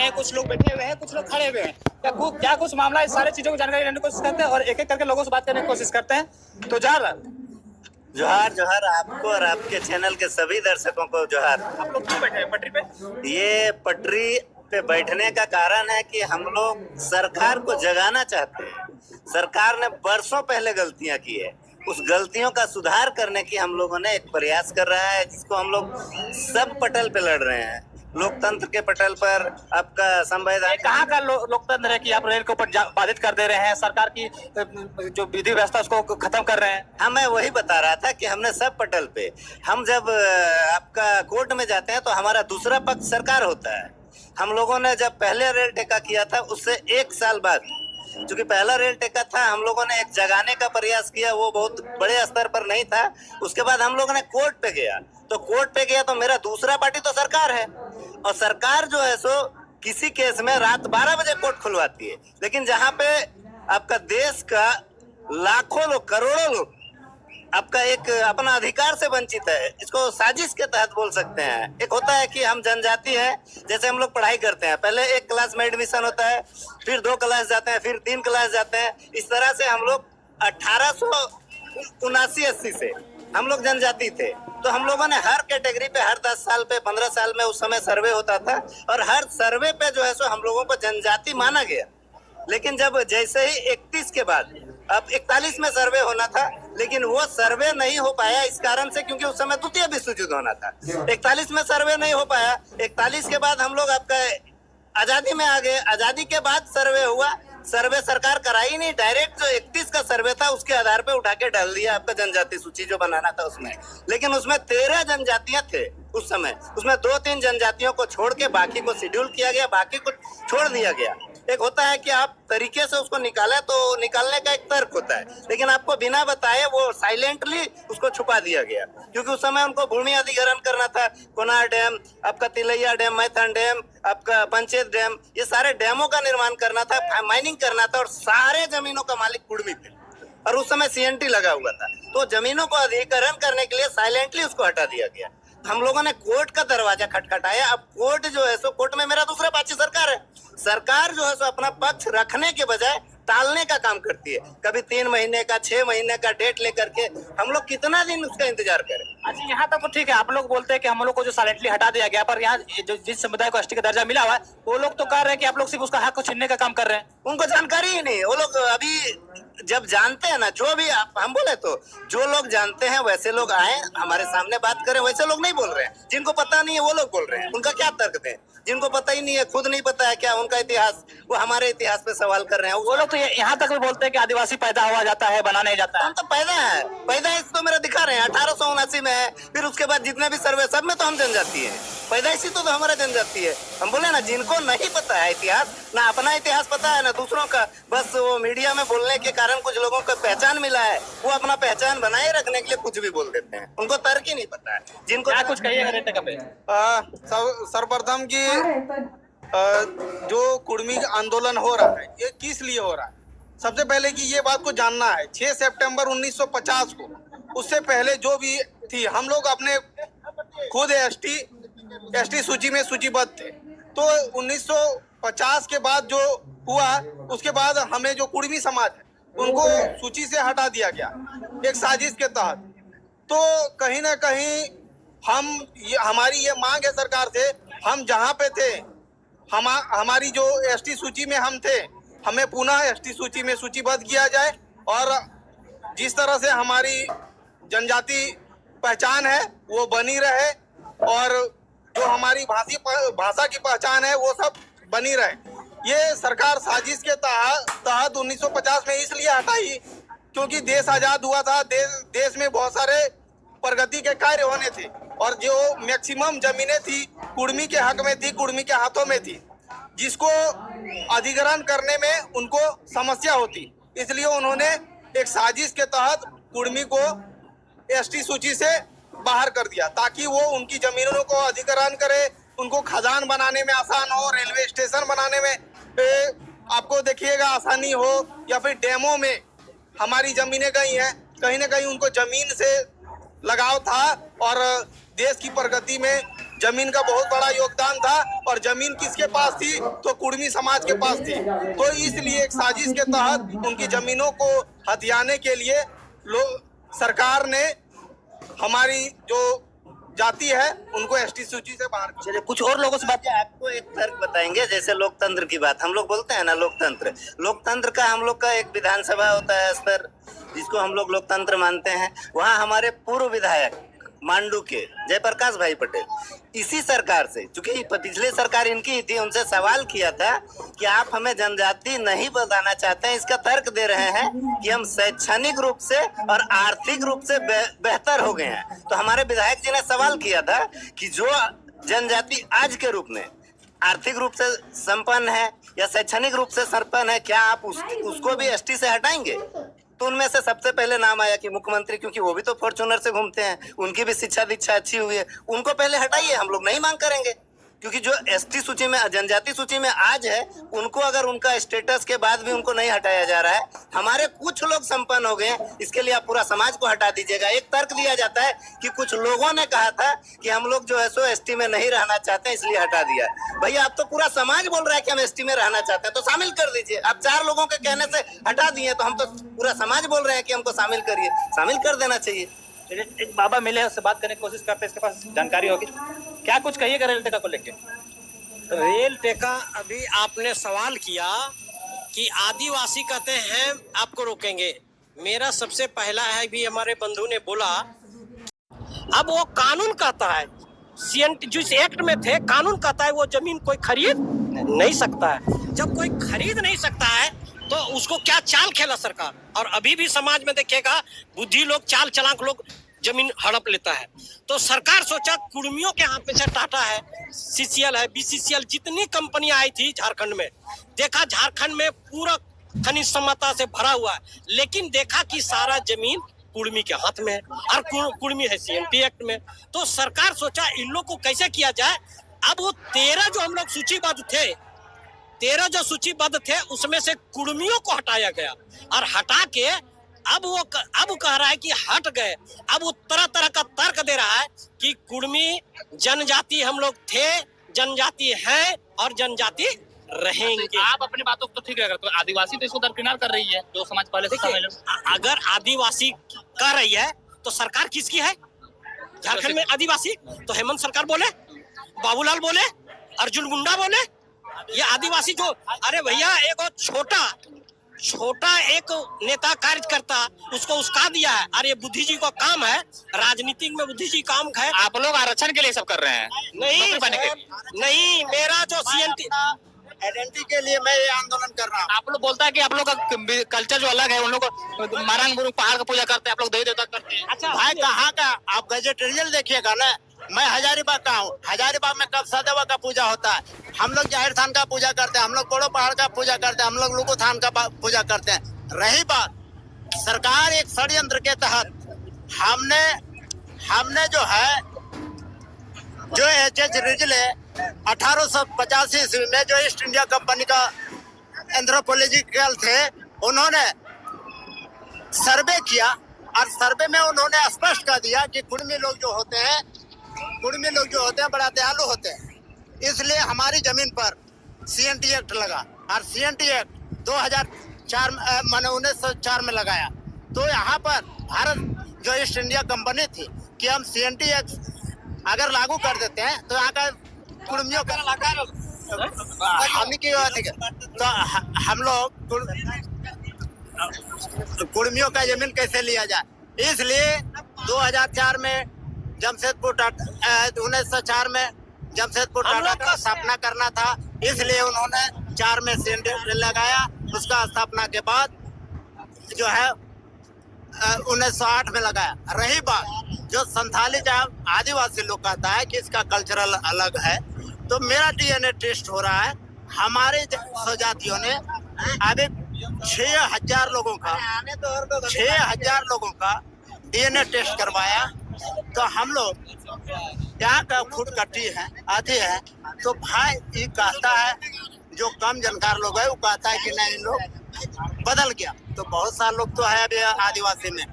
हैं, कुछ लोग बैठे हुए हैं, कुछ लोग खड़े हुए हैं। क्या कुछ मामला है, सारी चीजों की जानकारी लेने की कोशिश करते हैं और एक एक करके लोगों से बात करने की कोशिश करते हैं। तो जोहार जोहार आपको और आपके चैनल के सभी दर्शकों को जोहार। आप लोग क्यों बैठे हैं पटरी पे? ये पटरी पे बैठने का कारण है कि हम लोग सरकार को जगाना चाहते हैं। सरकार ने बरसों पहले गलतियां की है, उस गलतियों का सुधार करने की हम लोगों ने एक प्रयास कर रहा है, जिसको हम लोग सब पटल पे लड़ रहे हैं। लोकतंत्र के पटल पर आपका संवैधानिक कहाँ का लोकतंत्र है कि आप रेल के ऊपर बाधित कर दे रहे हैं, सरकार की जो विधि व्यवस्था उसको खत्म कर रहे हैं? हाँ, मैं वही बता रहा था कि हमने सब पटल पे, हम जब आपका कोर्ट में जाते हैं तो हमारा दूसरा पक्ष सरकार होता है। हम लोगों ने जब पहले रेल टेका किया था उससे 1 साल बाद, क्योंकि पहला रेल टेका था, हम लोगों ने एक जगाने का प्रयास किया, वो बहुत बड़े स्तर पर नहीं था। उसके बाद हम लोगों ने कोर्ट पे गया, तो कोर्ट पे गया तो मेरा दूसरा पार्टी तो सरकार है, और सरकार जो है सो किसी केस में रात 12 बजे कोर्ट खुलवाती है। लेकिन जहाँ पे आपका देश का लाखों लोग, करोड़ों लोग आपका एक अपना अधिकार से वंचित है, इसको साजिश के तहत बोल सकते हैं। एक होता है कि हम जनजाति हैं, जैसे हम लोग पढ़ाई करते हैं, पहले 1 क्लास में एडमिशन होता है, फिर 2 क्लास जाते हैं, फिर 3 क्लास जाते हैं। इस तरह से हम लोग 1879-80 से हम लोग जनजाति थे, तो हम लोगों ने हर कैटेगरी पे हर 10 साल पे 15 साल में उस समय सर्वे होता था, और हर सर्वे पे जो है सो हम लोगों को जनजाति माना गया। लेकिन जब जैसे ही 31 के बाद, अब 41 में सर्वे होना था, लेकिन वो सर्वे नहीं हो पाया इस कारण से क्योंकि उस समय द्वितीय विश्व युद्ध होना था। 41 में सर्वे नहीं हो पाया, 41 के बाद हम लोग आपका आजादी में आ गए। आजादी के बाद सर्वे हुआ, सर्वे सरकार कराई नहीं, डायरेक्ट जो 31 का सर्वे था उसके आधार पे उठा के डाल दिया आपका जनजाति सूची जो बनाना था उसमें। लेकिन उसमें 13 जनजातियां थे उस समय, उसमें 2-3 जनजातियों को छोड़ के बाकी को शेड्यूल किया गया, बाकी को छोड़ दिया गया। एक होता है कि आप तरीके से उसको निकाले तो निकालने का एक तर्क होता है, लेकिन आपको बिना बताए वो साइलेंटली उसको छुपा दिया गया, क्योंकि उस समय उनको भूमि अधिग्रहण करना था। कोनार डैम, आपका तिलैया डैम, मैथन डैम, आपका पंचेत डैम, ये सारे डैमों का निर्माण करना था, माइनिंग करना था, और सारे जमीनों का मालिक कुर्मी थे, और उस समय सीएनटी लगा हुआ था। तो जमीनों को अधिग्रहण करने के लिए साइलेंटली उसको हटा दिया गया। हम लोगों ने कोर्ट का दरवाजा खटखटाया। अब कोर्ट जो है सो, कोर्ट में मेरा दूसरा पक्ष सरकार है। सरकार जो है सो अपना पक्ष रखने के बजाय टालने का काम करती है। कभी 3 महीने का, 6 महीने का डेट लेकर के हम लोग कितना दिन उसका इंतजार करें? अच्छा, यहाँ तक तो ठीक है, आप लोग बोलते हैं कि हम लोग को जो साइलेंटली हटा दिया गया, पर यहाँ जो जिस समुदाय को एसटी का दर्जा मिला हुआ है, वो लोग तो कह रहे हैं कि आप लोग सिर्फ उसका हक को छीनने का काम कर रहे हैं। उनको जानकारी ही नहीं। वो लोग अभी जब जानते हैं ना, जो भी हम बोले तो जो लोग जानते हैं वैसे लोग आए हमारे सामने बात करें, वैसे लोग नहीं बोल रहे हैं। जिनको पता नहीं है वो लोग बोल रहे हैं, उनका क्या तर्क दें? जिनको पता ही नहीं है, खुद नहीं पता है क्या उनका इतिहास, वो हमारे इतिहास पे सवाल कर रहे हैं। वो लोग तो यहाँ तक भी बोलते हैं कि आदिवासी पैदा हुआ जाता है, बना नहीं जाता है। हम तो पैदा है, पैदाइश तो मेरा दिखा रहे हैं 1879 में है, फिर उसके बाद जितने भी सर्वे सब में तो हम जनजाति है, पैदाइशी तो हमारा जनजाति है। हम बोले ना, जिनको नहीं पता है इतिहास, ना अपना इतिहास पता है ना दूसरों का, बस वो मीडिया में बोलने के कारण कुछ लोगों को पहचान मिला है, वो अपना पहचान बनाए रखने के लिए कुछ भी बोल देते हैं। उनको तर्क ही नहीं पता है। जिनको क्या कुछ कहिए रेल टेका पे? सर्वप्रथम की जो कुर्मी आंदोलन हो रहा है, ये किस लिए हो रहा है? सबसे पहले कि ये बात को जानना है, 6 सितंबर 1950 को, उससे पहले जो भी थी, हम लोग अपने खुद एसटी सूची में सूचीबद्ध थे। तो 1950 के बाद जो हुआ, उसके बाद हमें जो कुर्मी समाज है उनको सूची से हटा दिया गया एक साजिश के तहत। तो कहीं ना कहीं हमारी ये मांग है सरकार से, हम जहाँ पे थे, हमारी जो एसटी सूची में हम थे, हमें पुनः एसटी सूची में सूचीबद्ध किया जाए, और जिस तरह से हमारी जनजाति पहचान है वो बनी रहे, और जो हमारी भाषा की पहचान है वो सब बनी रहे। ये सरकार साजिश के तहत 1950 में इसलिए हटाई क्योंकि देश आजाद हुआ था, देश में बहुत सारे प्रगति के कार्य होने थे, और जो मैक्सिमम जमीनें थी कुर्मी के हक में थी, कुर्मी के हाथों में थी, जिसको अधिग्रहण करने में उनको समस्या होती, इसलिए उन्होंने एक साजिश के तहत कुर्मी को एसटी सूची से बाहर कर दिया, ताकि वो उनकी जमीनों को अधिग्रहण करे, उनको खदान बनाने में आसान हो, रेलवे स्टेशन बनाने में आपको देखिएगा आसानी हो, या फिर डैमों में हमारी जमीनें गई हैं, कहीं ना कहीं उनको जमीन से लगाव था, और देश की प्रगति में जमीन का बहुत बड़ा योगदान था और जमीन किसके पास थी तो कुर्मी समाज के पास थी। तो इसलिए एक साजिश के तहत उनकी जमीनों को हथियाने के लिए सरकार ने हमारी जो जाति है उनको एसटी सूची से बाहर किया। चलिए कुछ और लोगों से बात किया। आपको एक तर्क बताएंगे, जैसे लोकतंत्र की बात हम लोग बोलते हैं ना, लोकतंत्र का हम लोग का एक विधानसभा होता है स्तर, जिसको हम लोग लोकतंत्र मानते हैं। वहाँ हमारे पूर्व विधायक मांडू के जयप्रकाश भाई पटेल इसी सरकार से, चूंकि पिछली सरकार इनकी ही थी, उनसे सवाल किया था कि आप हमें जनजाति नहीं बताना चाहते हैं। इसका तर्क दे रहे हैं कि हम शैक्षणिक रूप से और आर्थिक रूप से बेहतर हो गए हैं। तो हमारे विधायक जी ने सवाल किया था कि जो जनजाति आज के रूप में आर्थिक रूप से संपन्न है या शैक्षणिक रूप से संपन्न है, क्या आप उसको भी एसटी से हटाएंगे? तो उनमें से सबसे पहले नाम आया कि मुख्यमंत्री, क्योंकि वो भी तो फॉर्च्यूनर से घूमते हैं, उनकी भी शिक्षा दीक्षा अच्छी हुई है, उनको पहले हटाइए। हम लोग नहीं मांग करेंगे, क्योंकि जो एसटी सूची में, जनजाति सूची में आज है, उनको अगर उनका स्टेटस के बाद भी उनको नहीं हटाया जा रहा है, हमारे कुछ लोग संपन्न हो गए, इसके लिए आप पूरा समाज को हटा दीजिएगा। एक तर्क दिया जाता है कि कुछ लोगों ने कहा था कि हम लोग जो है सो एसटी में नहीं रहना चाहते इसलिए हटा दिया। भैया आप तो पूरा समाज बोल रहा है कि हम एसटी में रहना चाहते हैं, तो शामिल कर दीजिए। आप 4 लोगों के कहने से हटा दिए, तो हम तो पूरा समाज बोल रहे हैं कि हमको शामिल करिए, शामिल कर देना चाहिए। एक बाबा मिले, उससे बात करने की कोशिश करते हैं, इसके पास जानकारी होगी। क्या कुछ कहिएगा रेल टेका को लेके? रेल टेका, अभी आपने सवाल किया कि आदिवासी कहते हैं आपको रोकेंगे। मेरा सबसे पहला है, भी हमारे बंधु ने बोला, अब वो कानून कहता है, जिस एक्ट में थे कानून कहता है वो जमीन कोई खरीद नहीं सकता है। जब कोई खरीद नहीं सकता है तो उसको क्या चाल खेला सरकार। और अभी भी समाज में देखिएगा बुद्धि लोग, चाल चलाक लोग जमीन हड़प लेता है। तो सरकार सोचा कुर्मियों के हाथ में से टाटा है, सीसीएल है, बीसीसीएल, जितनी कंपनियां आई थी झारखंड में, देखा झारखंड में पूरा खनिज संपदा से भरा हुआ है, लेकिन देखा कि सारा जमीन कुर्मी के हाथ में है और कुर्मी है सीएमटी एक्ट में। तो सरकार सोचा इन लोग को कैसे किया जाए। अब वो 13 जो हम लोग सूचीबद्ध थे, 13 जो सूचीबद्ध थे उसमें से कुर्मियों को हटाया गया और हटा के अब कह रहा है कि हट गए। अब वो तरह तरह का तर्क दे रहा है कि कुर्मी जनजाति हम लोग थे, जनजाति है और जनजाति रहेंगे। आप अपनी बातों को तो ठीक है, तो आदिवासी तो इसको दरकिनार कर रही है, जो समाज पहले से शामिल है। अगर आदिवासी कर रही है तो सरकार किसकी है? झारखंड में आदिवासी तो हेमंत सरकार बोले, बाबूलाल बोले, अर्जुन मुंडा बोले, ये आदिवासी जो, अरे भैया एक छोटा एक नेता कार्यकर्ता उसको उसका दिया है। अरे बुद्धि जी का काम है, राजनीति में बुद्धि जी काम है। आप लोग आरक्षण के लिए सब कर रहे हैं? नहीं, मेरा जो सीएनटी आइडेंटिटी के लिए मैं ये आंदोलन कर रहा हूँ। आप लोग बोलता है कि आप लोग का कल्चर जो अलग है, उन लोग मारंग गुरु पहाड़ का पूजा करते हैं, आप लोग देवी देवता करते हैं। अच्छा भाई कहाँ का आप गजेटेरियल देखिएगा ना, मैं हजारीबाग का हूँ। हजारीबाग में कब सदैव का पूजा होता है, हम लोग जाहिर थान का पूजा करते हैं, हम लोग बोड़ो पहाड़ का पूजा करते हैं, हम लोग लुगो थान का पूजा करते हैं। रही बात सरकार एक षड्यंत्र के तहत हमने जो है जो एच रिजले 1885 ईस्वी में जो ईस्ट इंडिया कंपनी का एंथ्रोपोलॉजिकल थे, उन्होंने सर्वे किया और सर्वे में उन्होंने स्पष्ट कर दिया कि कुर्मी लोग जो होते हैं बड़ा दयालु होते हैं। इसलिए हमारी जमीन पर सीएनटी एक्ट लगा और सीएनटी एक्ट 1904 में लगाया। तो यहाँ पर भारत जो ईस्ट इंडिया कंपनी थी कि हम सीएनटी एक्ट अगर लागू कर देते हैं तो यहाँ का कुर्मियों का तो हम लोग कुर्मियों का जमीन कैसे लिया जाए। इसलिए 2004 में जमशेदपुर 1904 में जमशेदपुर टाटा का स्थापना करना था, इसलिए उन्होंने 4 में सेंटर लगाया। उसका स्थापना के बाद जो है 1908 में लगाया। रही बात जो संथाली आदिवासी लोग कहता है कि इसका कल्चरल अलग है, तो मेरा डीएनए टेस्ट हो रहा है। हमारे स्वजातियों ने अभी 6000 लोगों का डीएनए टेस्ट करवाया। तो हम लोग यहाँ का खुद कट्टी है, आधे है। तो भाई ये कहता है, जो कम जानकार लोग है वो कहता है कि नहीं लोग बदल गया। तो बहुत सारे लोग तो है अभी आदिवासी में,